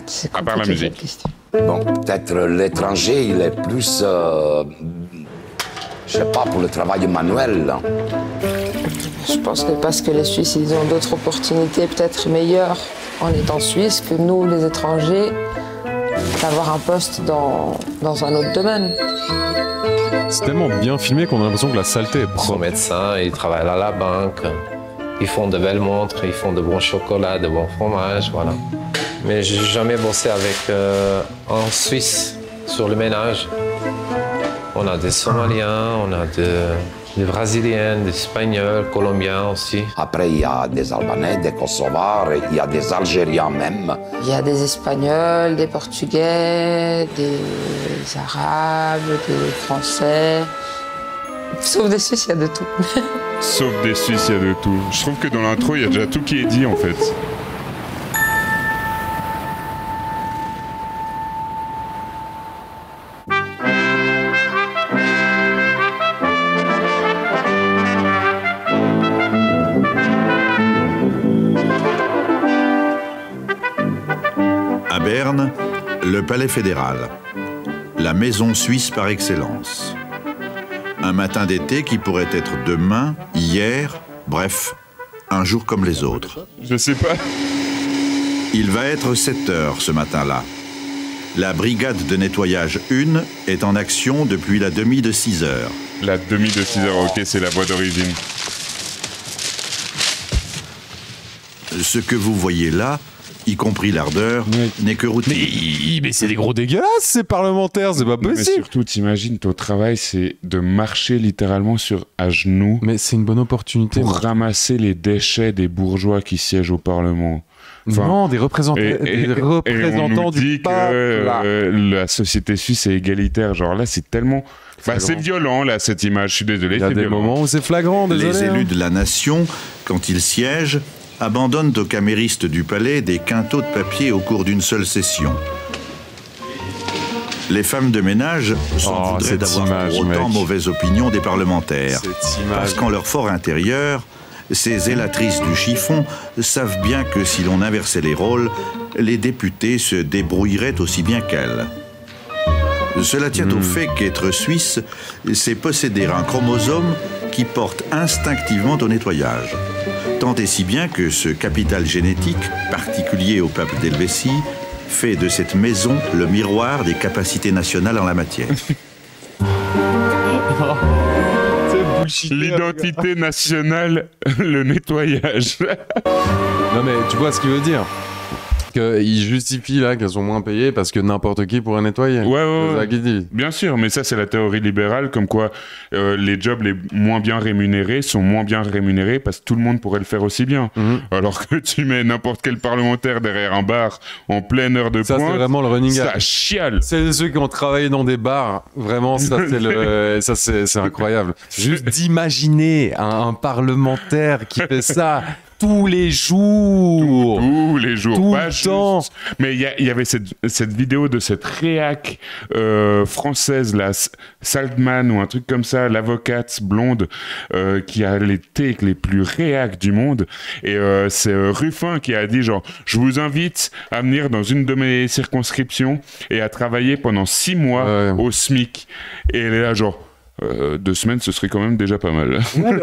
c'est À part la compliqué, musique. cette question. Bon, peut-être l'étranger, il est plus, je sais pas, pour le travail manuel. Je pense que parce que les Suisses, ils ont d'autres opportunités peut-être meilleures en étant Suisses que nous, les étrangers, d'avoir un poste dans un autre domaine. C'est tellement bien filmé qu'on a l'impression que la saleté est Ils sont propre. médecins, ils travaillent à la banque, ils font de belles montres, ils font de bons chocolats, de bons fromages, voilà. Mais j'ai jamais bossé avec en Suisse sur le ménage. On a des Somaliens, on a des Brésiliens, des Espagnols, Colombiens aussi. Après, il y a des Albanais, des Kosovars, il y a des Algériens même. Il y a des Espagnols, des Portugais, des Arabes, des Français. Sauf des Suisses, il y a de tout. Sauf des Suisses, il y a de tout. Je trouve que dans l'intro, il y a déjà tout qui est dit en fait. À Berne, le Palais fédéral, la maison suisse par excellence. Un matin d'été qui pourrait être demain, hier, bref, un jour comme les autres. Je sais pas. Il va être 7 heures ce matin-là. La brigade de nettoyage 1 est en action depuis la demi de 6 heures. La demi de 6 heures, ok, c'est la voix d'origine. Ce que vous voyez là, y compris l'ardeur, n'est que routine. Mais c'est des gros dégueulasses, ces parlementaires, c'est pas Mais possible. surtout, t'imagines, ton travail, c'est de marcher littéralement à genoux Mais c'est une bonne opportunité. pour moi. ramasser les déchets des bourgeois qui siègent au Parlement. Enfin, Non, des représentants, et des on représentants nous dit du peuple. là. que la société suisse est égalitaire. Genre là, c'est tellement... Bah, c'est violent, là, cette image. Je suis désolé, Il y a c'est des violent. moments où c'est flagrant, désolé. Les élus hein. de la nation, quand ils siègent, abandonnent aux caméristes du palais des quintaux de papier au cours d'une seule session. Les femmes de ménage s'en voudraient cette d'avoir image, pour autant mec. mauvaise opinion des parlementaires. Cette Parce image. qu'en leur fort intérieur, ces zélatrices du chiffon savent bien que si l'on inversait les rôles, les députés se débrouilleraient aussi bien qu'elles. Cela tient au fait qu'être suisse, c'est posséder un chromosome qui porte instinctivement au nettoyage. Tant et si bien que ce capital génétique, particulier au peuple d'Helvétie, fait de cette maison le miroir des capacités nationales en la matière. L'identité nationale, le nettoyage. Non mais tu vois ce qu'il veut dire. Qu'ils justifient là qu'elles sont moins payées parce que n'importe qui pourrait nettoyer. Ouais, ouais, C'est ça ouais. qu'il dit. Bien sûr, mais ça, c'est la théorie libérale, comme quoi les jobs les moins bien rémunérés sont moins bien rémunérés parce que tout le monde pourrait le faire aussi bien. Alors que tu mets n'importe quel parlementaire derrière un bar en pleine heure de Ça, pointe, c'est vraiment le running gag. ça chiale. C'est ceux qui ont travaillé dans des bars. Vraiment, ça, c'est incroyable. Juste d'imaginer un parlementaire qui fait ça tous les jours. Tous les jours, Tout pas le juste. temps. Mais il y avait cette vidéo de cette réac française, là, Saltman ou un truc comme ça, l'avocate blonde qui a les takes les plus réac du monde. Et c'est Ruffin qui a dit genre, je vous invite à venir dans une de mes circonscriptions et à travailler pendant 6 mois au SMIC. Et elle est là genre... 2 semaines, ce serait quand même déjà pas mal.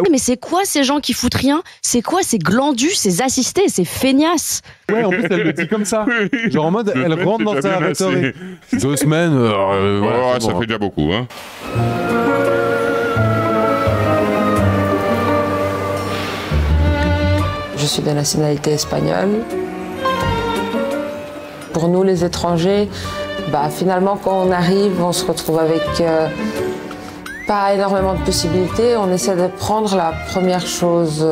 Mais c'est quoi ces gens qui foutent rien? C'est quoi ces glandus, ces assistés, ces feignasses? Ouais, en plus, elle le dit comme ça. Genre en mode, 2 elle semaines, rentre c'est dans déjà sa bien rhétorique. assez. 2 semaines, voilà, Oh, c'est ça bon, fait déjà beaucoup, hein. Je suis de nationalité espagnole. Pour nous, les étrangers, finalement, quand on arrive, on se retrouve avec pas énormément de possibilités. On essaie de prendre la première chose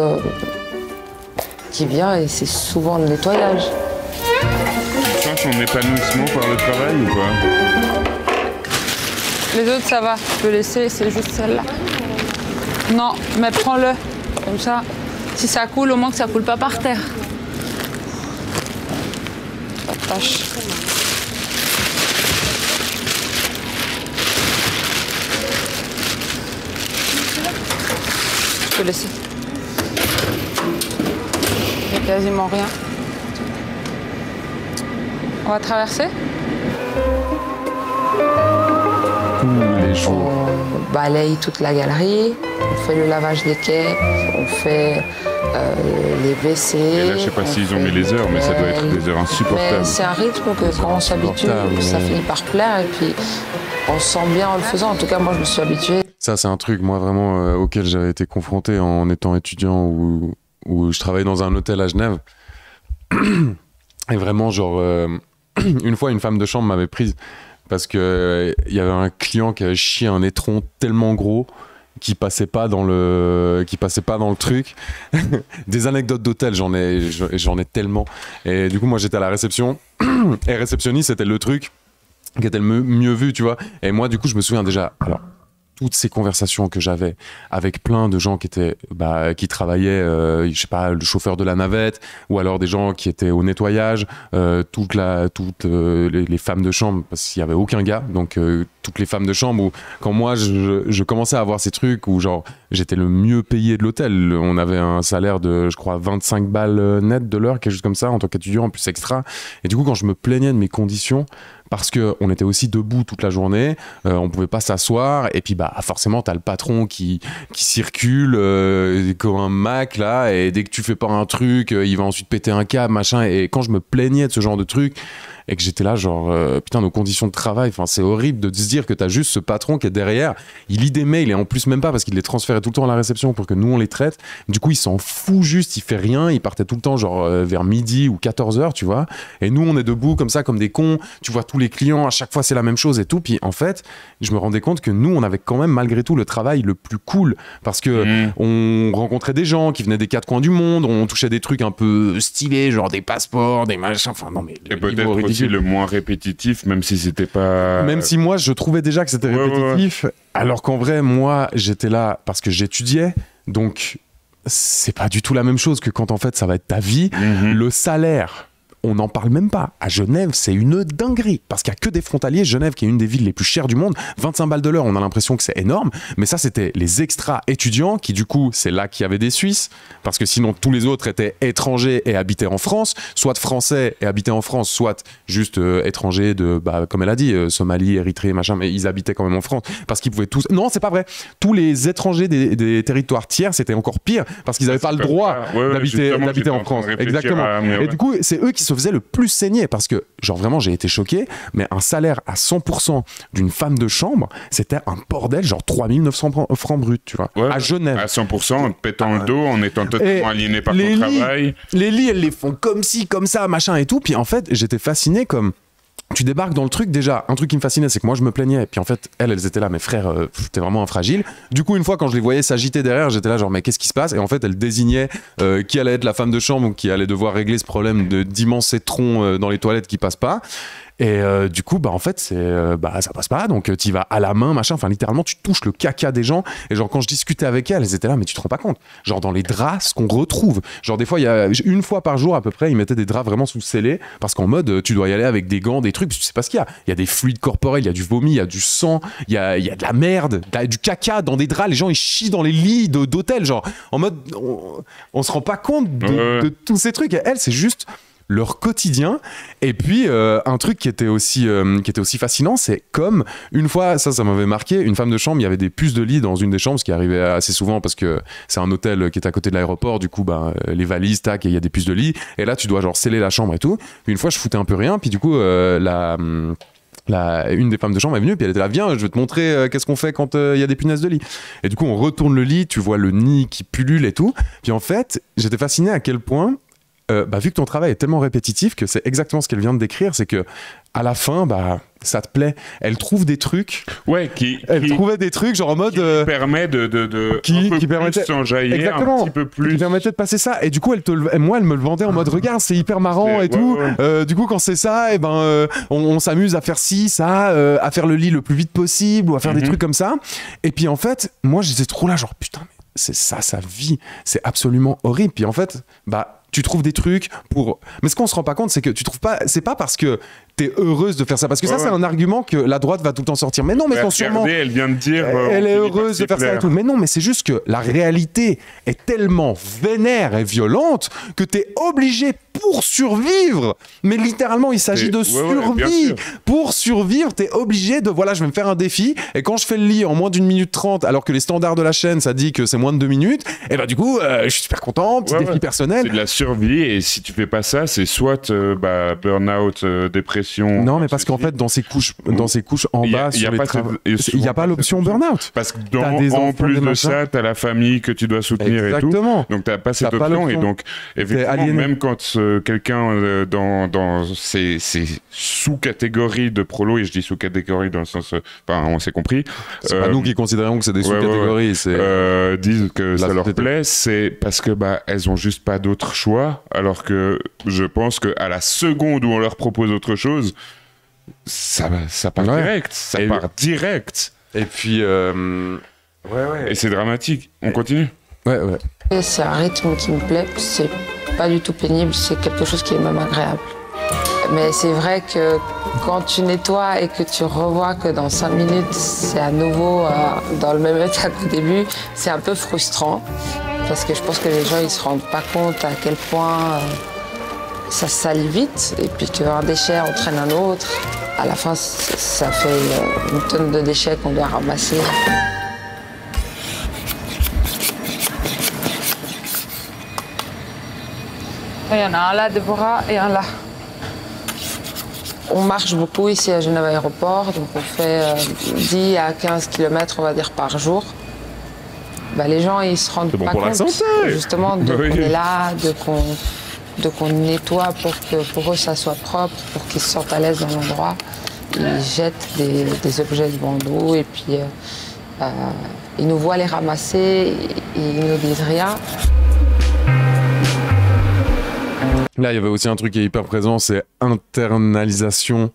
qui vient et c'est souvent le nettoyage. Tu sens son épanouissement par le travail ou pas? Les autres, ça va. Je peux laisser, c'est juste celle-là. Non, mais prends-le. Comme ça, si ça coule, au moins que ça coule pas par terre. Pas de tâche. Je peux laisser. Il n'y a quasiment rien. On va traverser. Tous les jours. On balaye toute la galerie, on fait le lavage des quais, on fait les WC. Et là, je sais pas s'ils ont mis les heures, mais ça doit être des heures insupportables. Mais c'est un rythme que quand on s'habitue, ça finit par plaire et puis on se sent bien en le faisant. En tout cas, moi, je me suis habituée. Ça, c'est un truc, moi, vraiment, auquel j'avais été confronté en étant étudiant où je travaillais dans un hôtel à Genève. Et vraiment, genre, une fois, une femme de chambre m'avait prise parce qu'il y avait un client qui avait chié un étron tellement gros qui passait pas dans le truc. Des anecdotes d'hôtel, j'en ai tellement. Et du coup, moi, j'étais à la réception. Et réceptionniste, c'était le truc qui était le mieux vu, tu vois. Et moi, du coup, je me souviens déjà... Alors, toutes ces conversations que j'avais avec plein de gens qui étaient qui travaillaient, je sais pas, le chauffeur de la navette, ou alors des gens qui étaient au nettoyage, toutes les femmes de chambre, parce qu'il y avait aucun gars, donc toutes les femmes de chambre, où quand moi je commençais à avoir ces trucs où genre j'étais le mieux payé de l'hôtel, on avait un salaire de je crois 25 balles net de l'heure, quelque chose comme ça en tant qu'étudiant, en plus extra, et du coup quand je me plaignais de mes conditions, parce qu'on était aussi debout toute la journée, on pouvait pas s'asseoir, et puis bah forcément t'as le patron qui circule comme un Mac là, et dès que tu fais pas un truc, il va ensuite péter un câble, machin, et quand je me plaignais de ce genre de truc, et que j'étais là genre putain, nos conditions de travail, enfin c'est horrible de se dire que t'as juste ce patron qui est derrière, il lit des mails, et en plus même pas parce qu'il les transférait tout le temps à la réception pour que nous on les traite, du coup il s'en fout juste, il fait rien, il partait tout le temps genre vers midi ou 14h, tu vois, et nous on est debout comme ça comme des cons, tu vois tous les clients, à chaque fois c'est la même chose et tout, puis en fait je me rendais compte que nous on avait quand même malgré tout le travail le plus cool, parce que on rencontrait des gens qui venaient des quatre coins du monde, on touchait des trucs un peu stylés, genre des passeports, des machins, enfin non mais... Et peut-être aussi le moins répétitif, même si c'était pas... Même si moi je trouvais déjà que c'était répétitif, alors qu'en vrai moi j'étais là parce que j'étudiais, donc c'est pas du tout la même chose que quand en fait ça va être ta vie. Le salaire, on n'en parle même pas. À Genève, c'est une dinguerie. Parce qu'il n'y a que des frontaliers. Genève, qui est une des villes les plus chères du monde, 25 balles de l'heure, on a l'impression que c'est énorme. Mais ça, c'était les extras étudiants, qui du coup, c'est là qu'il y avait des Suisses. Parce que sinon, tous les autres étaient étrangers et habitaient en France. Soit français et habitaient en France, soit juste étrangers de, comme elle a dit, Somalie, Érythrée, machin. Mais ils habitaient quand même en France. Parce qu'ils pouvaient tous... Non, c'est pas vrai. Tous les étrangers des territoires tiers, c'était encore pire. Parce qu'ils n'avaient pas le droit d'habiter en France. Exactement. Et du coup, c'est eux qui se faisait le plus saigner, parce que genre vraiment j'ai été choqué, mais un salaire à 100% d'une femme de chambre, c'était un bordel, genre 3900 francs bruts, tu vois, à Genève. À 100%, en te pétant le dos, en étant totalement aliéné par ton travail. Les lits, elles les font comme ci, comme ça, machin et tout, puis en fait j'étais fasciné comme... Tu débarques dans le truc, déjà, un truc qui me fascinait, c'est que moi je me plaignais, et puis en fait, elles étaient là, mes frères, t'es vraiment un fragile. Du coup, une fois, quand je les voyais s'agiter derrière, j'étais là, genre, mais qu'est-ce qui se passe? Et en fait, elles désignaient qui allait être la femme de chambre ou qui allait devoir régler ce problème d'immenses étrons dans les toilettes qui passent pas. Et du coup, en fait, ça passe pas, donc tu vas à la main, machin, enfin, littéralement, tu touches le caca des gens. Et genre, quand je discutais avec elles étaient là, mais tu te rends pas compte. Genre, dans les draps, ce qu'on retrouve. Genre, des fois, il y a une fois par jour, à peu près, ils mettaient des draps vraiment sous scellés, parce qu'en mode, tu dois y aller avec des gants, des trucs, tu sais pas ce qu'il y a. Il y a des fluides corporels, il y a du vomi, il y a du sang, il y a de la merde, du caca dans des draps, les gens, ils chient dans les lits d'hôtel, genre, en mode, on se rend pas compte de tous ces trucs. Et elles, c'est juste leur quotidien. Et puis un truc qui était aussi fascinant, c'est comme une fois, ça m'avait marqué, une femme de chambre, il y avait des puces de lit dans une des chambres, ce qui arrivait assez souvent parce que c'est un hôtel qui est à côté de l'aéroport, du coup les valises, tac, et il y a des puces de lit, et là tu dois genre sceller la chambre et tout. Puis une fois je foutais un peu rien, puis du coup une des femmes de chambre est venue, puis elle était là, viens, je vais te montrer qu'est-ce qu'on fait quand il y a des punaises de lit. Et du coup on retourne le lit, tu vois le nid qui pullule et tout. Puis en fait j'étais fasciné à quel point vu que ton travail est tellement répétitif, que c'est exactement ce qu'elle vient de décrire, c'est que à la fin, ça te plaît. Elle trouve des trucs. Ouais, elle trouvait des trucs, genre en mode. Qui permet qui permettait s'enjailler exactement, un petit peu plus. Qui permettait de passer ça. Et du coup, moi, elle me le vendait en mode, regarde, c'est hyper marrant et tout. Ouais. Du coup, quand c'est ça, on s'amuse à faire ci, ça, à faire le lit le plus vite possible, ou à faire des trucs comme ça. Et puis en fait, moi, j'étais trop là, genre, putain, mais c'est ça, sa vie. C'est absolument horrible. Puis en fait, tu trouves des trucs pour... Mais ce qu'on se rend pas compte, c'est que tu trouves pas... C'est pas parce que t'es heureuse de faire ça. Parce que ça, c'est un argument que la droite va tout le temps sortir. Mais non, mais ton sûrement. Elle vient de dire. Elle est heureuse de faire ça et tout. Mais non, mais c'est juste que la réalité est tellement vénère et violente que t'es obligé pour survivre. Mais littéralement, il s'agit de survie. Pour survivre, t'es obligé de, voilà, je vais me faire un défi. Et quand je fais le lit en moins d'1 minute 30, alors que les standards de la chaîne, ça dit que c'est moins de 2 minutes, et bah du coup, je suis super content, petit défi personnel. C'est de la survie, et si tu fais pas ça, c'est soit burn-out, dépression. Non, mais parce qu'en fait, dans ces couches en bas, il n'y a pas l'option burn-out. Parce que en plus de ça, t'as la famille que tu dois soutenir et tout. Donc t'as pas cette option. Et donc, effectivement, même quand quelqu'un dans ces sous-catégories de prolo, et je dis sous-catégories dans le sens, on s'est compris. C'est pas nous qui considérons que c'est des sous-catégories. Disent que ça leur plaît, c'est parce que elles ont juste pas d'autre choix, alors que je pense qu'à la seconde où on leur propose autre chose, ça part direct. Ça part direct. Et puis, Et c'est dramatique. On continue. Et c'est un rythme qui me plaît. C'est pas du tout pénible. C'est quelque chose qui est même agréable. Mais c'est vrai que quand tu nettoies et que tu revois que dans 5 minutes, c'est à nouveau dans le même état qu'au début, c'est un peu frustrant. Parce que je pense que les gens, ils se rendent pas compte à quel point ça salit vite. Et puis qu'un déchet entraîne un autre. À la fin, ça fait une tonne de déchets qu'on doit ramasser. Il y en a un là, Déborah, et un là. On marche beaucoup ici à Genève Aéroport, donc on fait 10 à 15 km, on va dire, par jour. Les gens, ils se rendent pas compte, justement, qu'on est là, qu'on nettoie pour que pour eux, ça soit propre, pour qu'ils se sentent à l'aise dans l'endroit. Ils jettent des objets devant nous et puis ils nous voient les ramasser, ils nous disent rien. Là, il y avait aussi un truc qui est hyper présent, c'est internalisation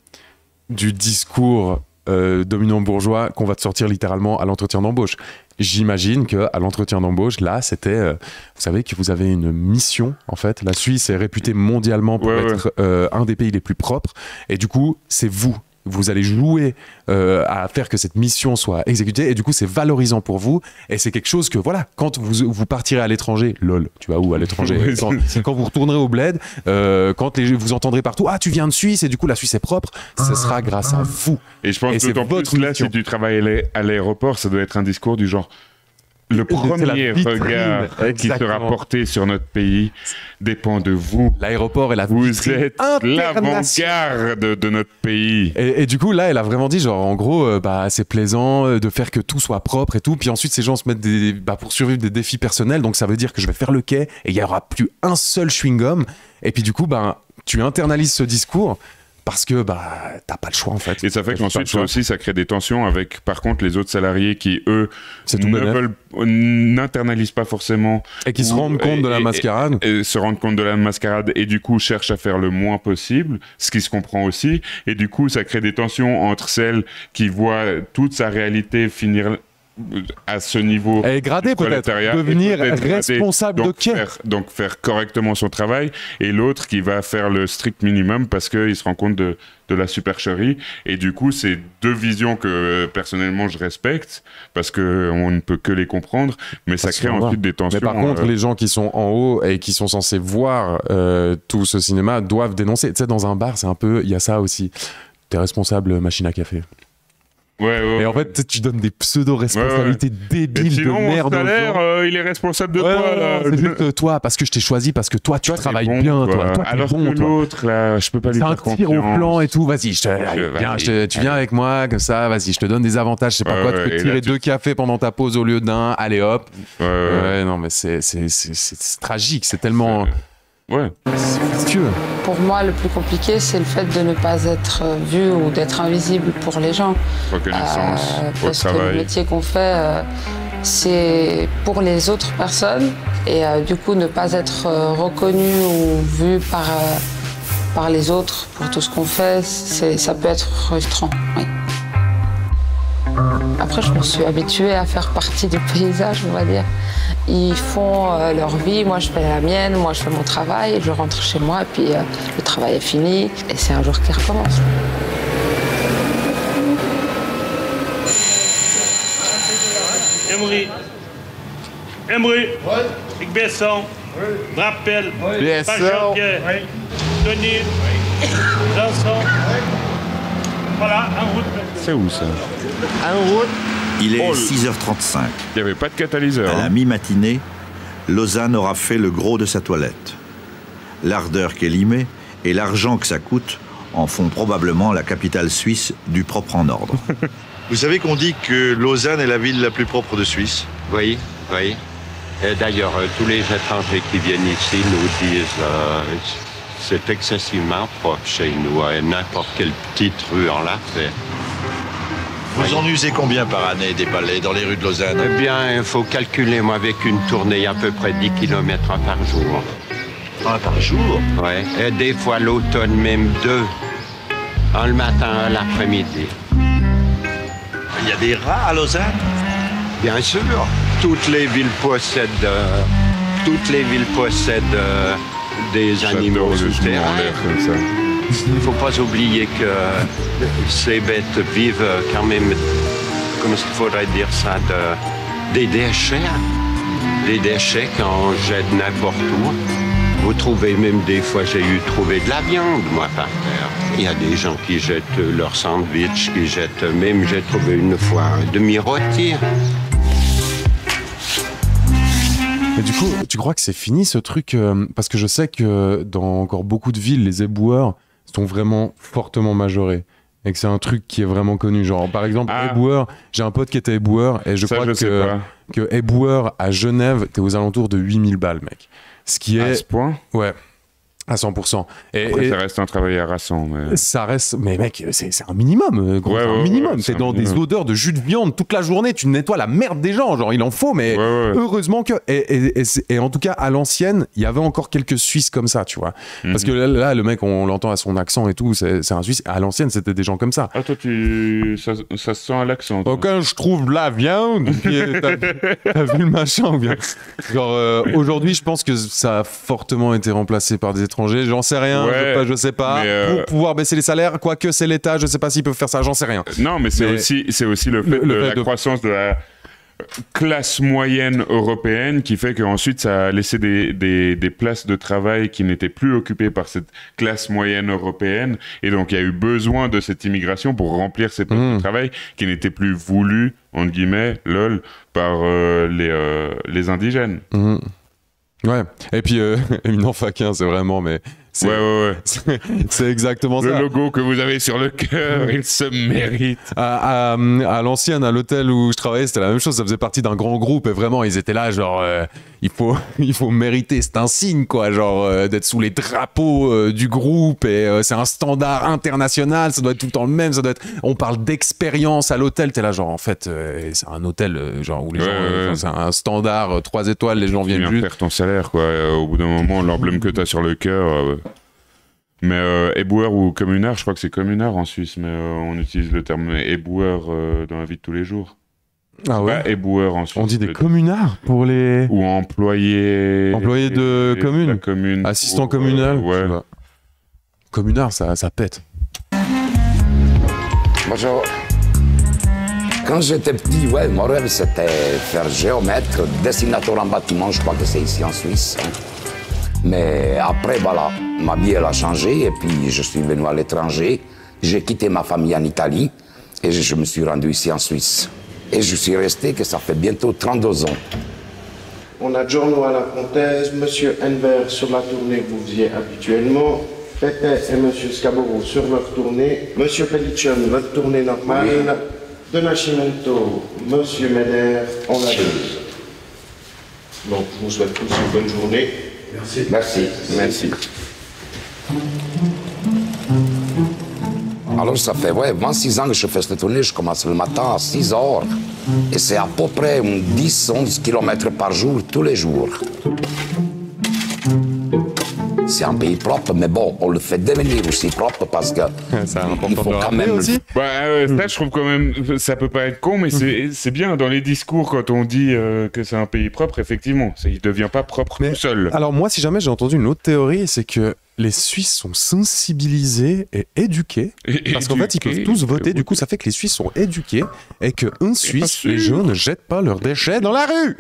du discours dominant bourgeois qu'on va te sortir littéralement à l'entretien d'embauche. J'imagine qu'à l'entretien d'embauche, là, c'était... vous savez que vous avez une mission, en fait. La Suisse est réputée mondialement pour être un des pays les plus propres. Et du coup, c'est vous. Vous allez jouer à faire que cette mission soit exécutée et du coup c'est valorisant pour vous et c'est quelque chose que voilà, quand vous partirez à l'étranger, lol, tu vas où à l'étranger, quand vous retournerez au bled, quand vous entendrez partout, ah tu viens de Suisse et du coup la Suisse est propre, ce sera grâce à vous. Et je pense que d'autant plus là, si tu travailles à l'aéroport, ça doit être un discours du genre le premier regard qui sera porté sur notre pays dépend de vous. L'aéroport est la Vous êtes l'avant-garde de notre pays. Et du coup, là, elle a vraiment dit, genre, en gros, c'est plaisant de faire que tout soit propre et tout. Puis ensuite, ces gens se mettent pour survivre des défis personnels. Donc, ça veut dire que je vais faire le quai et il n'y aura plus un seul chewing-gum. Et puis, du coup, tu internalises ce discours. Parce que t'as pas le choix en fait. Et ça fait qu'ensuite ça crée des tensions avec par contre les autres salariés qui eux n'internalisent pas forcément et qui se rendent compte de la mascarade et se rendent compte de la mascarade et du coup cherchent à faire le moins possible, ce qui se comprend aussi. Et du coup ça crée des tensions entre celles qui voient toute sa réalité finir à ce niveau, elle est gradée peut-être, devenir responsable de quai, donc faire correctement son travail, et l'autre qui va faire le strict minimum parce qu'il se rend compte de la supercherie. Et du coup c'est deux visions que personnellement je respecte parce que on ne peut que les comprendre, mais ça crée ensuite des tensions. Mais par contre les gens qui sont en haut et qui sont censés voir tout ce cinéma doivent dénoncer. Tu sais, dans un bar c'est un peu, il y a ça aussi, t'es responsable machine à café. Et en fait, tu donnes des pseudo-responsabilités débiles de merde. Mon salaire, il est responsable de toi. Là. C'est juste toi, parce que je t'ai choisi, parce que toi, tu travailles bien. Toi, alors que l'autre, là, je peux pas lui faire confiance. C'est un tir au plan et tout. Vas-y, tu viens avec moi, comme ça, vas-y, je te donne des avantages. Je sais pas quoi, tu peux tirer 2 cafés pendant ta pause au lieu d'un. Allez hop. Non, mais c'est tragique, c'est tellement... Pour moi, le plus compliqué, c'est le fait de ne pas être vu ou d'être invisible pour les gens. Reconnaissance, parce que le métier qu'on fait, c'est pour les autres personnes. Et du coup, ne pas être reconnu ou vu par les autres pour tout ce qu'on fait, ça peut être frustrant. Oui. Après, je me suis habituée à faire partie du paysage, on va dire. Ils font leur vie, moi je fais la mienne, moi je fais mon travail, je rentre chez moi et puis le travail est fini et c'est un jour qui recommence. Emery, ik Besson, Rappel, Jean-Pierre, Denis, Vincent. Voilà, en route. C'est où ça? En route. Il est 6h35. Il n'y avait pas de catalyseur. À la mi-matinée, Lausanne aura fait le gros de sa toilette. L'ardeur qu'elle y met et l'argent que ça coûte en font probablement la capitale suisse du propre en ordre. Vous savez qu'on dit que Lausanne est la ville la plus propre de Suisse? Oui, oui. Et d'ailleurs, tous les étrangers qui viennent ici nous disent c'est excessivement propre chez nous. N'importe quelle petite rue en l'a fait. Vous en usez combien par année des balais dans les rues de Lausanne? Eh bien, il faut calculer, moi, avec une tournée à peu près 10 km par jour. Un par jour? Oui, et des fois l'automne, même 2. Un le matin, un l'après-midi. Il y a des rats à Lausanne? Bien sûr. Toutes les villes possèdent des animaux souterrains. Il ne faut pas oublier que ces bêtes vivent quand même, comment est-ce qu'il faudrait dire ça, des déchets. Des déchets qu'on jette n'importe où. Vous trouvez même des fois, j'ai trouvé de la viande, moi, par terre. Il y a des gens qui jettent leur sandwich, qui jettent même, j'ai trouvé une fois un demi-rôti. Mais du coup, tu crois que c'est fini ce truc parce que je sais que dans encore beaucoup de villes, les éboueurs sont vraiment fortement majorés. Et que c'est un truc qui est vraiment connu. Genre, par exemple, éboueur, j'ai un pote qui était éboueur et je crois que éboueur à Genève, t'es aux alentours de 8000 balles, mec. Ce qui est... À ce point? Ouais. À 100%. Après, ça reste un travail harassant. Mais... Ça reste... Mais mec, c'est un minimum, gros. Un minimum. T'es dans des odeurs de jus de viande toute la journée. Tu nettoies la merde des gens. Genre, il en faut, mais heureusement que... Et en tout cas, à l'ancienne, il y avait encore quelques Suisses comme ça, tu vois. Parce que là, le mec, on l'entend à son accent et tout, c'est un Suisse. À l'ancienne, c'était des gens comme ça. Ah, toi, ça se sent à l'accent. Quand je trouve la viande, t'as vu le machin ou bien... Genre, aujourd'hui, je pense que ça a fortement été remplacé par des étrangers, j'en sais rien, je sais pas. Pour pouvoir baisser les salaires, quoique c'est l'État, je sais pas s'ils peuvent faire ça, j'en sais rien. Non, mais c'est aussi le fait de la croissance de la classe moyenne européenne qui fait qu'ensuite ça a laissé des places de travail qui n'étaient plus occupées par cette classe moyenne européenne, et donc il y a eu besoin de cette immigration pour remplir ces postes de travail qui n'étaient plus voulus, entre guillemets, lol, par les indigènes. Ouais, et puis éminent faquin, c'est vraiment, mais c'est exactement ça. Le logo que vous avez sur le cœur, il se mérite. À l'ancienne, à l'hôtel où je travaillais, c'était la même chose. Ça faisait partie d'un grand groupe et vraiment, ils étaient là, genre, il faut mériter. C'est un signe, quoi, genre d'être sous les drapeaux du groupe et c'est un standard international. Ça doit être tout le temps le même. Ça doit être. On parle d'expérience à l'hôtel. T'es là, genre, en fait, c'est un hôtel, genre où les gens, c'est un standard 3 étoiles. Les gens viennent juste. Perdre ton salaire, quoi. Au bout d'un moment, l'emblème que t'as sur le cœur. Mais éboueur ou communard, je crois que c'est communard en Suisse, mais on utilise le terme éboueur dans la vie de tous les jours. Ah ouais. Pas éboueur en Suisse. On dit des communards pour les... Ou employés... Employés de commune. Commune. Assistant communal. Ouais. Communard, ça pète. Bonjour. Quand j'étais petit, mon rêve c'était faire géomètre, dessinateur en bâtiment, je crois que c'est ici en Suisse. Mais après, voilà, ma vie elle a changé et puis je suis venu à l'étranger. J'ai quitté ma famille en Italie et je me suis rendu ici en Suisse. Et je suis resté que ça fait bientôt 32 ans. On a Giorno à la Comtesse, Monsieur Enver sur la tournée que vous faisiez habituellement, Pepe et Monsieur Scaboro sur leur tournée, Monsieur Pelliccion, votre tournée normale, de Nascimento, Monsieur Meder, on a deux. Donc, je vous souhaite tous une bonne journée. Merci. Merci. Merci. Alors ça fait 26 ans que je fais cette tournée, je commence le matin à 6 heures. Et c'est à peu près 10-11 km par jour, tous les jours. c'est un pays propre, mais bon, on le fait devenir aussi propre parce que il faut quand même aussi. Ça, je trouve quand même, ça peut pas être con, mais c'est bien dans les discours quand on dit que c'est un pays propre, effectivement, il devient pas propre tout seul. Alors moi, si jamais j'ai entendu une autre théorie, c'est que les Suisses sont sensibilisés et éduqués, parce qu'en fait ils peuvent tous voter, du coup ça fait que les Suisses sont éduqués et qu'en Suisse les gens ne jettent pas leurs déchets dans la rue.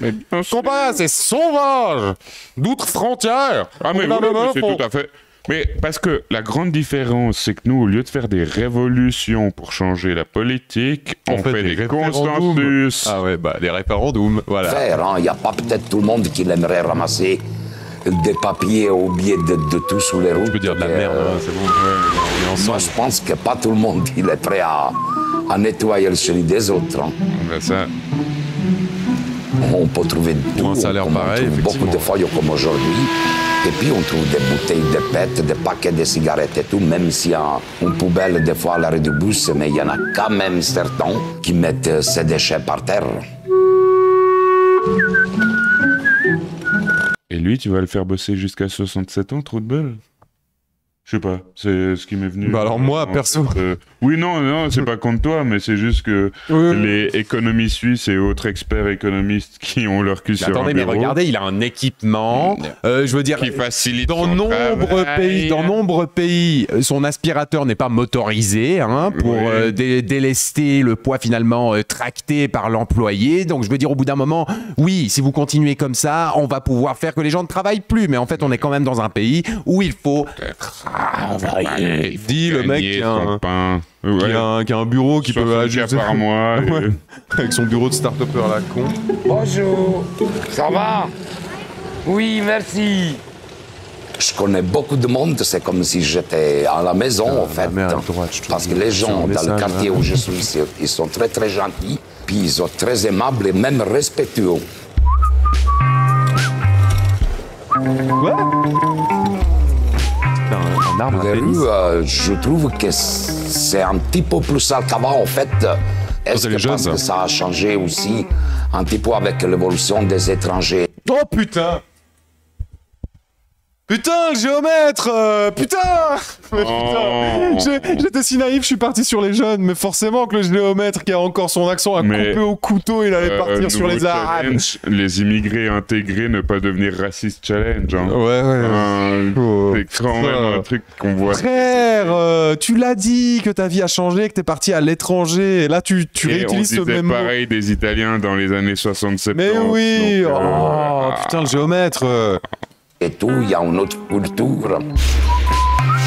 C'est sauvage d'outre-frontière. Ah mais oui, c'est tout à fait... Mais parce que la grande différence, c'est que nous, au lieu de faire des révolutions pour changer la politique, on fait des consensus. Ah ouais, des référendums, voilà. Il n'y a pas peut-être tout le monde qui l'aimerait ramasser des papiers au biais de tout sous les routes. Je peux dire de la merde, c'est bon. Moi, je pense que pas tout le monde il est prêt à nettoyer celui des autres. Ça... On peut trouver tout, un salaire pareil, beaucoup de feuilles comme aujourd'hui. Et puis on trouve des bouteilles de pète, des paquets de cigarettes et tout, même s'il y a une poubelle des fois à l'arrêt du bus, mais il y en a quand même certains qui mettent ces déchets par terre. Et lui, tu vas le faire bosser jusqu'à 67 ans, trou de balle? Je sais pas, c'est ce qui m'est venu. Alors moi, perso... Oui, non, c'est pas contre toi, mais c'est juste que les économies suisses et autres experts économistes qui ont leur cul sur un bureau... Attendez, mais regardez, il a un équipement, je veux dire... Qui facilite dans nombreux pays, son aspirateur n'est pas motorisé pour délester le poids finalement tracté par l'employé. Donc je veux dire, au bout d'un moment, oui, si vous continuez comme ça, on va pouvoir faire que les gens ne travaillent plus. Mais en fait, on est quand même dans un pays où il faut... dit le mec qui a un bureau qui peut ajuster par mois avec son bureau de start-upper à la con. Bonjour, ça va? Oui, merci. Je connais beaucoup de monde, c'est comme si j'étais à la maison en fait. Parce que les gens dans le quartier où je suis, ils sont très très gentils, puis ils sont très aimables et même respectueux. Quoi? Les rues, je trouve que c'est un petit peu plus sale qu'avant en fait. Est-ce que parce que ça a changé aussi un petit peu avec l'évolution des étrangers? Oh putain! Putain, le géomètre! Putain! J'étais si naïf, je suis parti sur les jeunes, mais forcément que le géomètre qui a encore son accent à couper au couteau, il allait partir sur les Arabes. Les immigrés intégrés, ne pas devenir raciste challenge. Hein. C'est quand même un truc qu'on voit. Frère, tu l'as dit que ta vie a changé, que t'es parti à l'étranger, et là tu réutilises ce même mot. Pareil des Italiens dans les années 60-70. Mais oui! Donc, putain, le géomètre! Et tout, il y a une autre culture.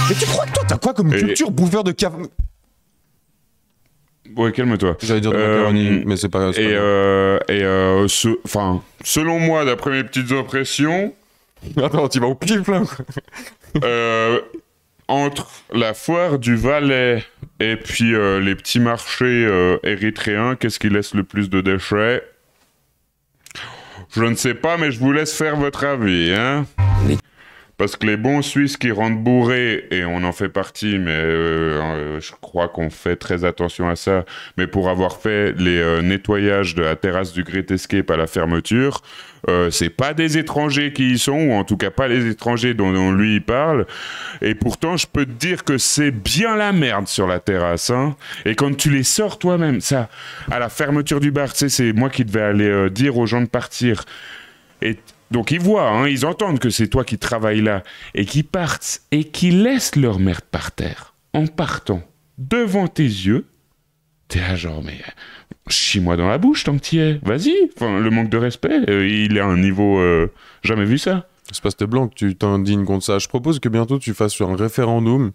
Mais tu crois que toi, t'as quoi comme culture, bouffeur de café? Ouais, calme-toi. J'allais dire de macaroni, mais c'est pas... selon moi, d'après mes petites impressions... Attends, tu vas au pif, là. Entre la foire du Valais et puis les petits marchés érythréens, qu'est-ce qui laisse le plus de déchets? Je ne sais pas, mais je vous laisse faire votre avis, hein. Parce que les bons Suisses qui rentrent bourrés, et on en fait partie, mais je crois qu'on fait très attention à ça, mais pour avoir fait les nettoyages de la terrasse du Great Escape à la fermeture, c'est pas des étrangers qui y sont, ou en tout cas pas les étrangers dont lui il parle, et pourtant je peux te dire que c'est bien la merde sur la terrasse, hein. Et quand tu les sors toi-même, ça, à la fermeture du bar, tu sais, c'est moi qui devais aller dire aux gens de partir, et... Donc ils voient, hein, ils entendent que c'est toi qui travailles là, et qui partent, et qui laissent leur merde par terre, en partant, devant tes yeux. T'es là genre, mais chie-moi dans la bouche tant que t'y es, vas-y. Enfin, le manque de respect, il est à un niveau jamais vu ça. C'est pas c'était blanc que tu t'indignes contre ça. Je propose que bientôt tu fasses un référendum.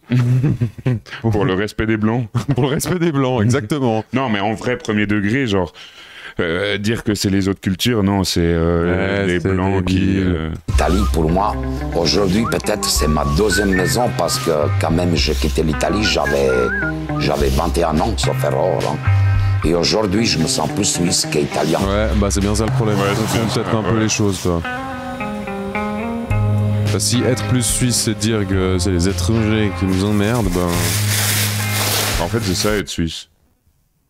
Pour le respect des blancs. Pour le respect des blancs, exactement. Non, mais en vrai, premier degré, genre... dire que c'est les autres cultures, non, c'est les blancs qui... L'Italie, pour moi, aujourd'hui, peut-être, c'est ma deuxième maison parce que, quand même, j'ai quitté l'Italie, j'avais 21 ans, sauf erreur. Hein. Et aujourd'hui, je me sens plus suisse qu'italien. Ouais, bah c'est bien ça le problème. Tu peut-être un peu les choses, toi. Bah, si être plus suisse, c'est dire que c'est les étrangers qui nous emmerdent, ben... En fait, c'est ça, être suisse.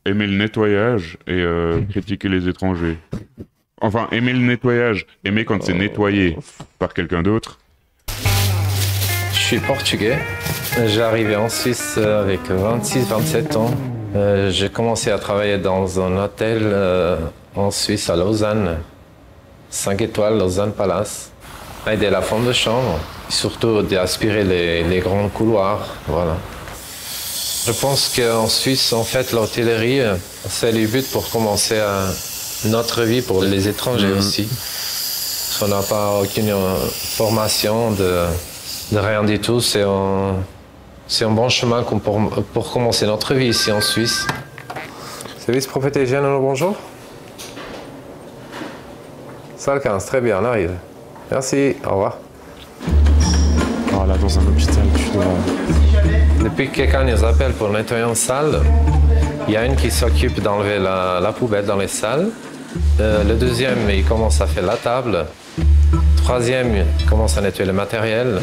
Aimer le nettoyage et critiquer les étrangers. Enfin, aimer le nettoyage, aimer quand c'est nettoyé par quelqu'un d'autre. suis portugais. J'ai arrivé en Suisse avec 26-27 ans. J'ai commencé à travailler dans un hôtel en Suisse, à Lausanne. 5 étoiles, Lausanne Palace. Aider la femme de chambre, surtout d'aspirer les grands couloirs. Voilà. Je pense qu'en Suisse, en fait, l'hôtellerie, c'est le but pour commencer notre vie pour les étrangers aussi. On n'a pas aucune formation de rien du tout. C'est un bon chemin pour commencer notre vie ici en Suisse. Service propriété générale, bonjour. Salle 15, très bien, on arrive. Merci, au revoir. Oh là, dans un hôpital, tu dois... Depuis que quelqu'un nous appelle pour nettoyer une salle, il y a une qui s'occupe d'enlever la poubelle dans les salles. Le deuxième, il commence à faire la table. Troisième, il commence à nettoyer le matériel.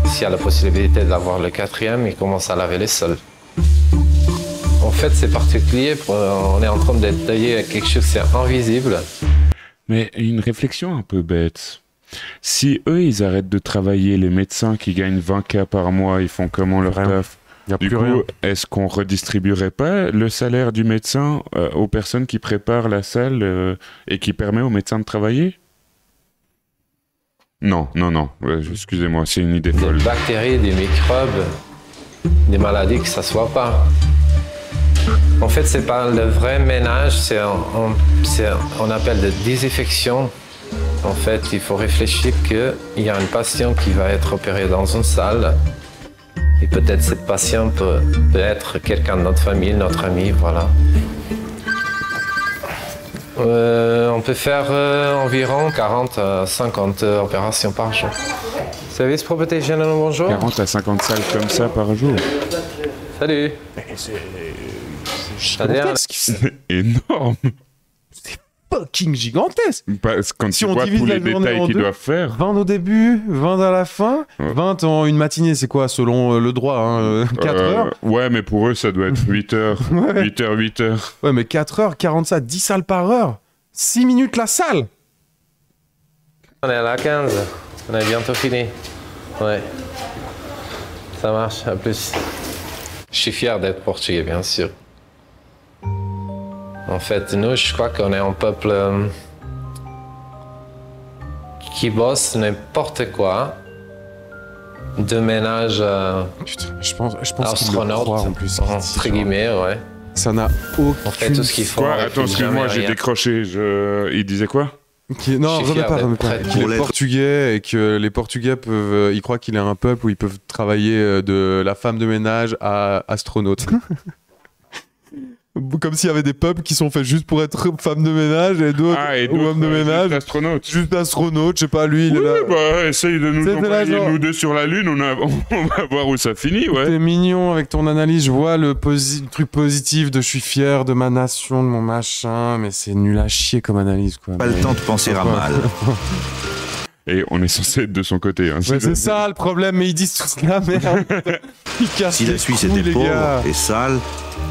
S'il y a la possibilité d'avoir le quatrième, il commence à laver les sols. En fait, c'est particulier. On est en train de détailler quelque chose qui est invisible. Mais une réflexion un peu bête. Si eux, ils arrêtent de travailler, les médecins qui gagnent 20K par mois, ils font comment leur taf? Du coup, est-ce qu'on redistribuerait pas le salaire du médecin aux personnes qui préparent la salle et qui permet aux médecins de travailler? Non, excusez-moi, c'est une idée folle. Des bactéries, des microbes, des maladies que ça ne soit pas. En fait, c'est pas le vrai ménage, on appelle de désinfection. En fait, il faut réfléchir qu'il y a un patient qui va être opéré dans une salle. Et peut-être ce patient peut être quelqu'un de notre famille, notre ami, voilà. On peut faire environ 40 à 50 opérations par jour. Service propriété générale, bonjour. 40 à 50 salles comme ça par jour. Salut. C'est énorme. C'est fucking gigantesque. Quand si tu vois tous les détails qu'ils doivent faire. 20 au début, 20 à la fin, 20 en une matinée, c'est quoi selon le droit, hein, 4 heures? Ouais, mais pour eux, ça doit être 8 heures. 8 heures. Ouais, mais 4 heures, 40 salles, 10 salles par heure. 6 minutes la salle. On est à la 15. On a bientôt fini. Ouais. Ça marche, à plus. Je suis fier d'être portugais, bien sûr. En fait, nous, je crois qu'on est un peuple qui bosse n'importe quoi, de ménage je pense astronaute, en plus, entre guillemets, ouais. Ça n'a aucune... On fait tout ce qu'il faut. Attends, excuse-moi, j'ai décroché. Il disait quoi? Non, remets pas. Qu'il est portugais et que les Portugais peuvent... Ils croient qu'il est un peuple où ils peuvent travailler de la femme de ménage à astronaute. Comme s'il y avait des peuples qui sont faits juste pour être femmes de ménage et d'autres hommes de ménage. Juste astronaute, je sais pas, lui, il est là. Bah, essaye de nous envoyer nous deux sur la Lune, on va voir où ça finit, ouais. T'es mignon avec ton analyse, je vois le truc positif de je suis fier de ma nation, de mon machin, mais c'est nul à chier comme analyse, quoi. Pas le temps de penser à mal. Et on est censé être de son côté. Hein, ouais, c'est ça le problème, mais ils disent tout cela, merde. Si la Suisse était pauvre et sale,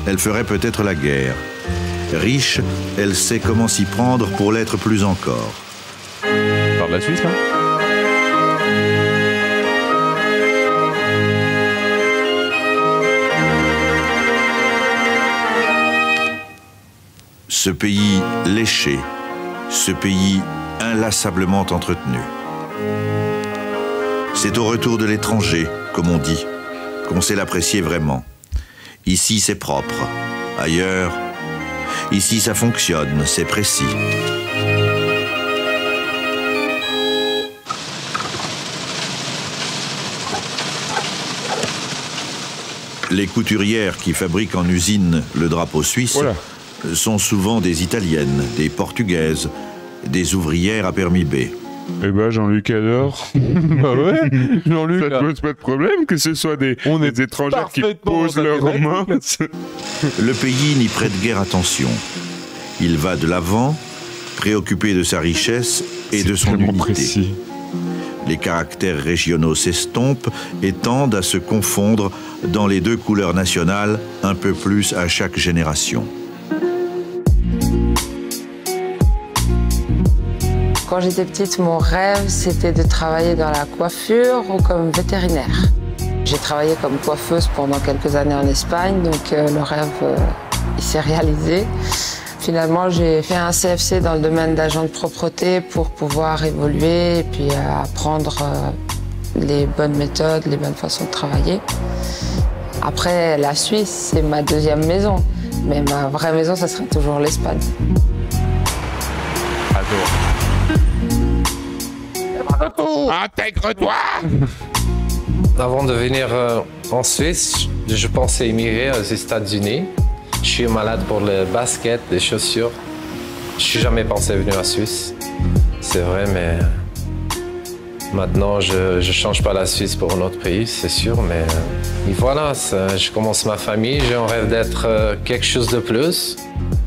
elle ferait peut-être la guerre. Riche, elle sait comment s'y prendre pour l'être plus encore. Tu parles de la Suisse, là ? Ce pays léché, ce pays inlassablement entretenu. C'est au retour de l'étranger, comme on dit, qu'on sait l'apprécier vraiment. Ici, c'est propre. Ailleurs, ici, ça fonctionne, c'est précis. Les couturières qui fabriquent en usine le drapeau suisse sont souvent des Italiennes, des Portugaises, des ouvrières à permis B. Eh ben, Jean-Luc adore. Bah ouais, Jean-Luc. Ça te pose pas de problème que ce soit des étrangers qui posent leurs mains. Le pays n'y prête guère attention. Il va de l'avant, préoccupé de sa richesse et de son unité. Précis. Les caractères régionaux s'estompent et tendent à se confondre dans les deux couleurs nationales un peu plus à chaque génération. Quand j'étais petite, mon rêve, c'était de travailler dans la coiffure ou comme vétérinaire. J'ai travaillé comme coiffeuse pendant quelques années en Espagne, donc le rêve il s'est réalisé. Finalement, j'ai fait un CFC dans le domaine d'agent de propreté pour pouvoir évoluer et puis apprendre les bonnes méthodes, les bonnes façons de travailler. Après, la Suisse, c'est ma deuxième maison, mais ma vraie maison, ça serait toujours l'Espagne. Intègre-toi! Avant de venir en Suisse, je pensais immigrer aux États-Unis. Je suis malade pour le basket, les chaussures. Je suis jamais pensé venir en Suisse. C'est vrai, mais maintenant, je change pas la Suisse pour un autre pays, c'est sûr. Mais et voilà, je commence ma famille. J'ai un rêve d'être quelque chose de plus.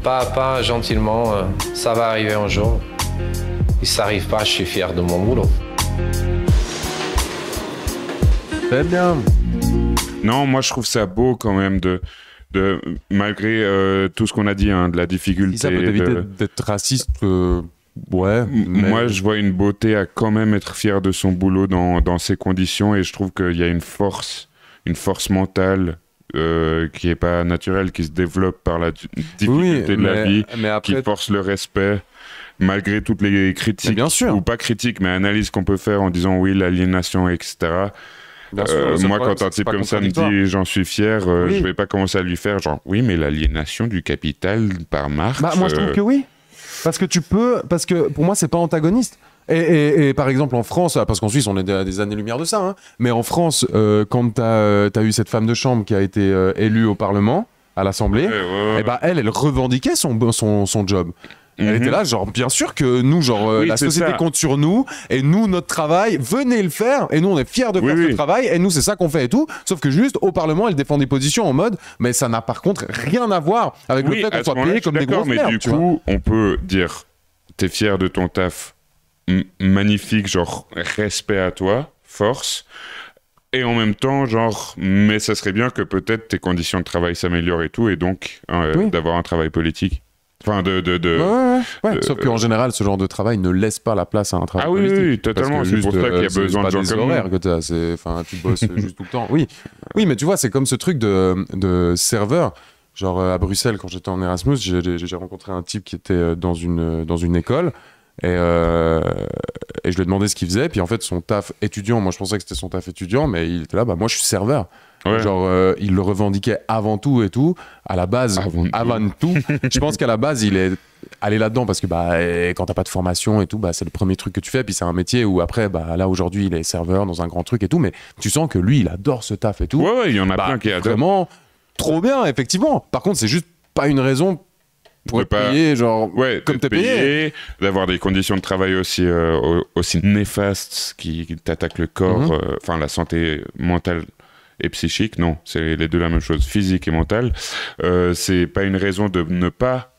Pas à pas, gentiment, ça va arriver un jour. Et si ça n'arrive pas, je suis fier de mon boulot. Très bien. Non, moi je trouve ça beau quand même malgré tout ce qu'on a dit, hein, de la difficulté. Si ça peut t'éviter d'être raciste, ouais. Mais... Moi je vois une beauté à quand même être fier de son boulot dans ces conditions, et je trouve qu'il y a une force mentale qui est pas naturelle, qui se développe par la difficulté de la vie, qui force le respect. Malgré toutes les critiques, ou pas critiques, mais analyses qu'on peut faire en disant oui, l'aliénation, etc. Moi, quand un type comme ça me dit j'en suis fier, je vais pas commencer à lui faire genre oui, mais l'aliénation du capital par Marx. Bah, moi, je trouve que oui. Parce que pour moi, c'est pas antagoniste. Et par exemple, en France, parce qu'en Suisse, on est à des années-lumière de ça, hein, mais en France, quand t'as eu cette femme de chambre qui a été élue au Parlement, à l'Assemblée, et bah, elle revendiquait son job. Elle était là, genre, bien sûr que nous, genre, la société compte sur nous, et nous, notre travail, venez le faire, et nous, on est fiers de faire ce travail, et nous, c'est ça qu'on fait et tout. Sauf que juste, au Parlement, elle défend des positions en mode, mais ça n'a par contre rien à voir avec le fait qu'on soit payé comme des grosses merdes. Mais du coup, on peut dire, t'es fier de ton taf, magnifique, genre, respect à toi, force. Et en même temps, genre, mais ça serait bien que peut-être tes conditions de travail s'améliorent et tout, et donc, d'avoir un travail politique. Enfin, Sauf qu'en général, ce genre de travail ne laisse pas la place à un travail politique. Oui, totalement. C'est pour ça qu'il y a besoin de gens comme horaires que t'as. Enfin, tu bosses juste tout le temps. Oui, mais tu vois, c'est comme ce truc de serveur. Genre, à Bruxelles, quand j'étais en Erasmus, j'ai rencontré un type qui était dans une école. Et je lui ai demandé ce qu'il faisait. Puis en fait, son taf étudiant, moi je pensais que c'était son taf étudiant, mais il était là, bah moi je suis serveur. Ouais. Genre, il le revendiquait avant tout et tout. À la base, avant tout. Je pense qu'à la base, il est allé là-dedans parce que quand t'as pas de formation et tout, c'est le premier truc que tu fais. Puis c'est un métier où après, là aujourd'hui, il est serveur dans un grand truc et tout. Mais tu sens que lui, il adore ce taf et tout. Ouais, il y en a plein qui adorent. Vraiment trop bien, effectivement. Par contre, c'est juste pas une raison pour être payé, genre, comme t'es payé. D'avoir des conditions de travail aussi néfastes qui t'attaquent le corps, enfin la santé mentale et psychique, non, c'est les deux la même chose, physique et mentale. C'est pas une raison de ne pas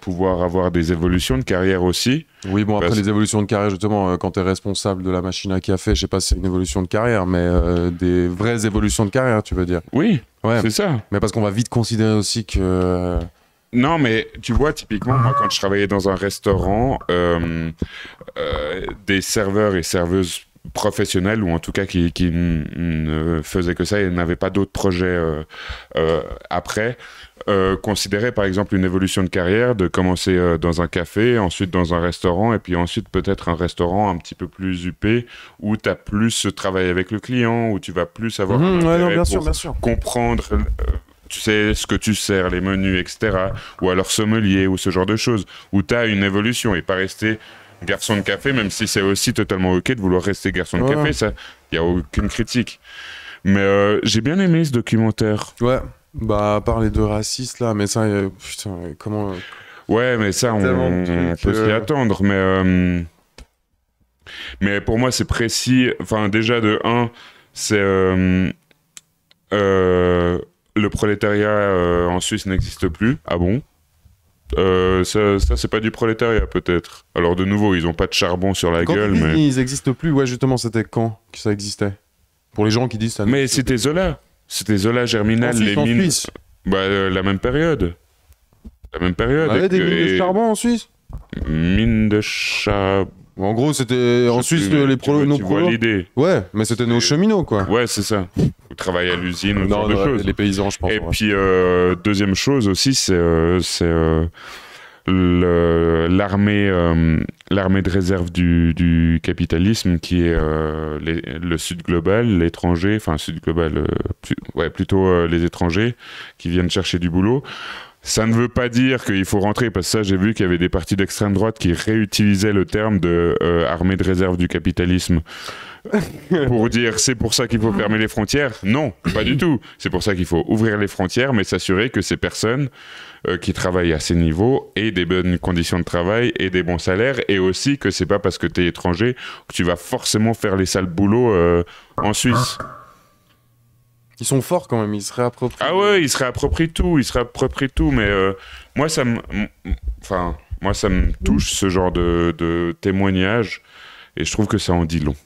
pouvoir avoir des évolutions de carrière aussi. Oui, bon, après les évolutions de carrière, justement, quand t'es responsable de la machine à café, je sais pas si c'est une évolution de carrière, mais des vraies évolutions de carrière, tu veux dire. Oui, c'est ça. Mais parce qu'on va vite considérer aussi que... Non, mais tu vois, typiquement, moi, quand je travaillais dans un restaurant, des serveurs et serveuses professionnels, ou en tout cas qui ne faisaient que ça et n'avaient pas d'autres projets après, considéraient par exemple une évolution de carrière de commencer dans un café, ensuite dans un restaurant, et puis ensuite peut-être un restaurant un petit peu plus huppé, où tu as plus ce travail avec le client, où tu vas plus avoir bien sûr. comprendre... tu sais ce que tu sers, les menus, etc. Ou alors sommelier, ou ce genre de choses, où tu as une évolution et pas rester garçon de café, même si c'est aussi totalement ok de vouloir rester garçon de café, ça, il n'y a aucune critique. Mais j'ai bien aimé ce documentaire. Ouais, parler de racistes là, mais ça, putain, comment... Ouais, mais ça, on peut s'y attendre, mais pour moi, c'est précis. Enfin, déjà, de 1, c'est... le prolétariat en Suisse n'existe plus. Ah bon ? Ça c'est pas du prolétariat peut-être. Alors de nouveau, ils ont pas de charbon sur la gueule, mais... Ils existent plus, ouais, justement, c'était quand que ça existait? Pour les gens qui disent ça... Mais c'était Zola. C'était Zola, Germinal, les mines... la même période. La même période. Il y avait des mines de charbon en Suisse? Mines de charbon... En gros, c'était en Suisse les prolos. Tu vois l'idée. Ouais, mais c'était nos cheminots, quoi. Ouais, c'est ça. Vous travaillez à l'usine, ou ce genre de choses. Les paysans, je pense. Et puis, deuxième chose aussi, c'est l'armée de réserve du capitalisme qui est le sud global, l'étranger, enfin sud global, plutôt les étrangers qui viennent chercher du boulot. Ça ne veut pas dire qu'il faut rentrer, parce que ça, j'ai vu qu'il y avait des partis d'extrême droite qui réutilisaient le terme de armée de réserve du capitalisme pour dire c'est pour ça qu'il faut fermer les frontières. Non, pas du tout. C'est pour ça qu'il faut ouvrir les frontières, mais s'assurer que ces personnes qui travaillent à ces niveaux aient des bonnes conditions de travail et des bons salaires, et aussi que c'est pas parce que tu es étranger que tu vas forcément faire les sales boulots en Suisse. Ils sont forts quand même, ils se réapproprient. Ah ouais, ils se réapproprient tout, mais moi ça me touche ce genre de témoignage, et je trouve que ça en dit long.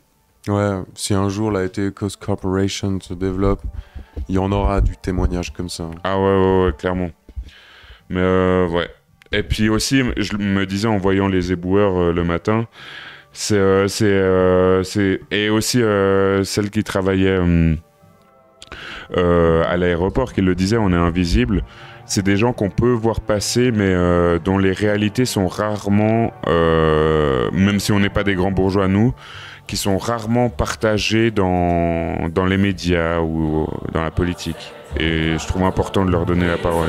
Ouais, si un jour la Ecos Corporation se développe, il y en aura du témoignage comme ça. Ah ouais, clairement. Mais ouais. Et puis aussi, je me disais en voyant les éboueurs le matin, et aussi celle qui travaillait à l'aéroport qui le disait, on est invisible. C'est des gens qu'on peut voir passer, mais dont les réalités sont rarement, même si on n'est pas des grands bourgeois nous, qui sont rarement partagées dans les médias ou dans la politique. Et je trouve important de leur donner la parole.